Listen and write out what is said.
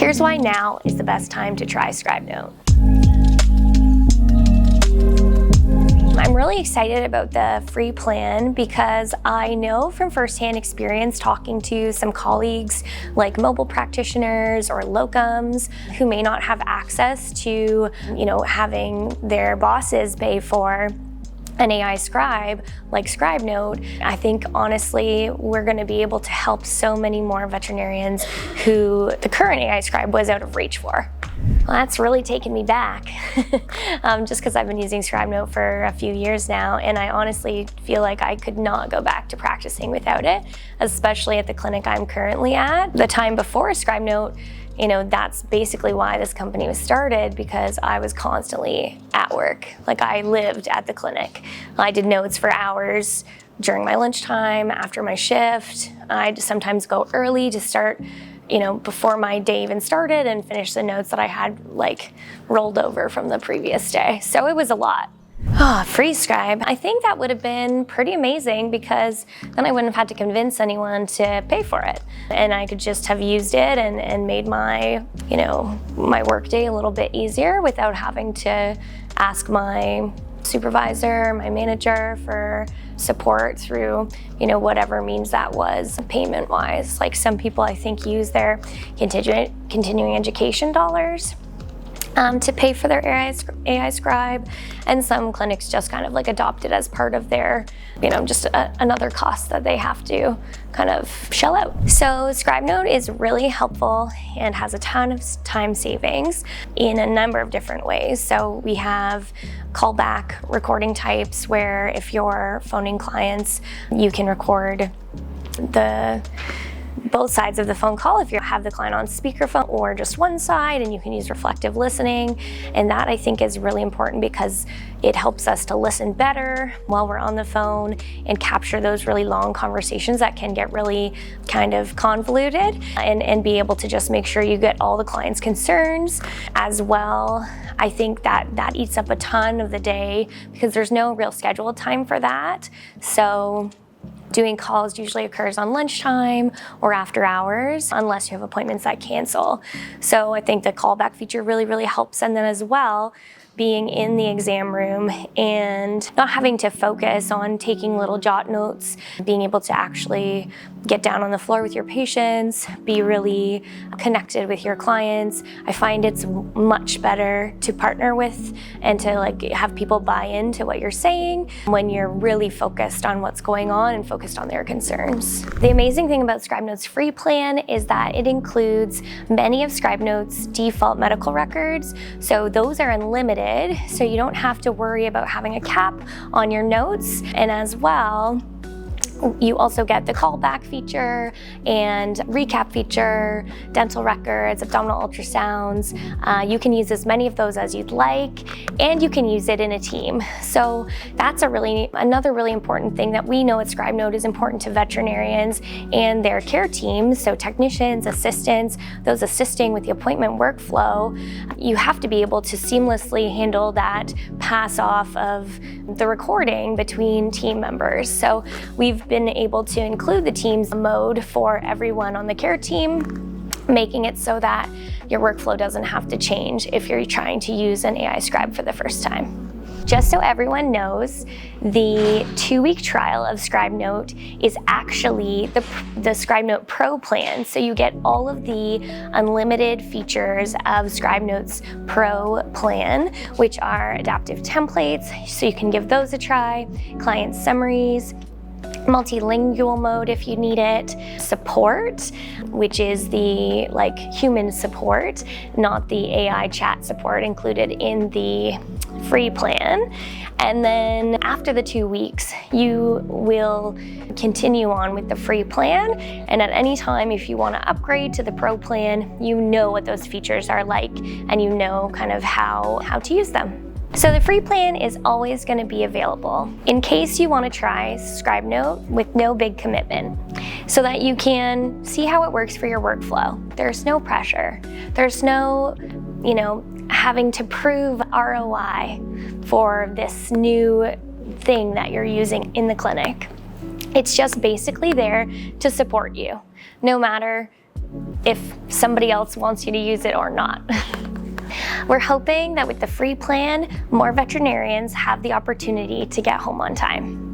Here's why now is the best time to try Scribenote. I'm really excited about the free plan because I know from firsthand experience talking to some colleagues like mobile practitioners or locums who may not have access to, having their bosses pay for an AI scribe like Scribenote. I think honestly we're going to be able to help so many more veterinarians who the current AI scribe was out of reach for. Well, that's really taken me back just because I've been using Scribenote for a few years now, and I honestly feel like I could not go back to practicing without it, especially at the clinic I'm currently at. The time before Scribenote, that's basically why this company was started, because I was constantly at work. Like, I lived at the clinic. I did notes for hours during my lunchtime, after my shift. I'd sometimes go early to start before my day even started and finish the notes that I had rolled over from the previous day. So it was a lot. Free Scribe. I think that would have been pretty amazing because then I wouldn't have had to convince anyone to pay for it. And I could just have used it and made my, my workday a little bit easier without having to ask my supervisor, my manager for support through, whatever means that was payment-wise. Like, some people I think use their continuing education dollars to pay for their AI scribe, and some clinics just kind of adopt it as part of their, just another cost that they have to kind of shell out. So Scribenote is really helpful and has a ton of time savings in a number of different ways. So we have callback recording types where if you're phoning clients, you can record both sides of the phone call if you have the client on speakerphone, or just one side, and you can use reflective listening. And that I think is really important because it helps us to listen better while we're on the phone and capture those really long conversations that can get really kind of convoluted, and be able to just make sure you get all the client's concerns as well. I think that eats up a ton of the day because there's no real scheduled time for that. So doing calls usually occurs on lunchtime or after hours, unless you have appointments that cancel. So I think the callback feature really, really helps. And then as well, being in the exam room and not having to focus on taking little jot notes, being able to actually get down on the floor with your patients, be really connected with your clients. I find it's much better to partner with and to have people buy into what you're saying when you're really focused on what's going on and focused on their concerns. The amazing thing about Scribenote's free plan is that it includes many of Scribenote's default medical records. So those are unlimited, so you don't have to worry about having a cap on your notes. And as well, you also get the callback feature and recap feature, dental records, abdominal ultrasounds. You can use as many of those as you'd like, and you can use it in a team. So that's another really important thing that we know at Scribenote is important to veterinarians and their care teams. So technicians, assistants, those assisting with the appointment workflow, you have to be able to seamlessly handle that pass off of the recording between team members. So we've been able to include the Teams mode for everyone on the care team, making it so that your workflow doesn't have to change if you're trying to use an AI scribe for the first time. Just so everyone knows, the 2-week trial of Scribenote is actually the Scribenote Pro plan. So you get all of the unlimited features of Scribenote's Pro plan, which are adaptive templates, so you can give those a try, client summaries, multilingual mode if you need it, support, which is the human support, not the AI chat support included in the free plan. And then after the 2 weeks, you will continue on with the free plan. And at any time, if you want to upgrade to the Pro plan, you know what those features are like, and you know kind of how to use them. So the free plan is always going to be available in case you want to try Scribenote with no big commitment, so that you can see how it works for your workflow. There's no pressure. There's no, having to prove ROI for this new thing that you're using in the clinic. It's just basically there to support you, no matter if somebody else wants you to use it or not. We're hoping that with the free plan, more veterinarians have the opportunity to get home on time.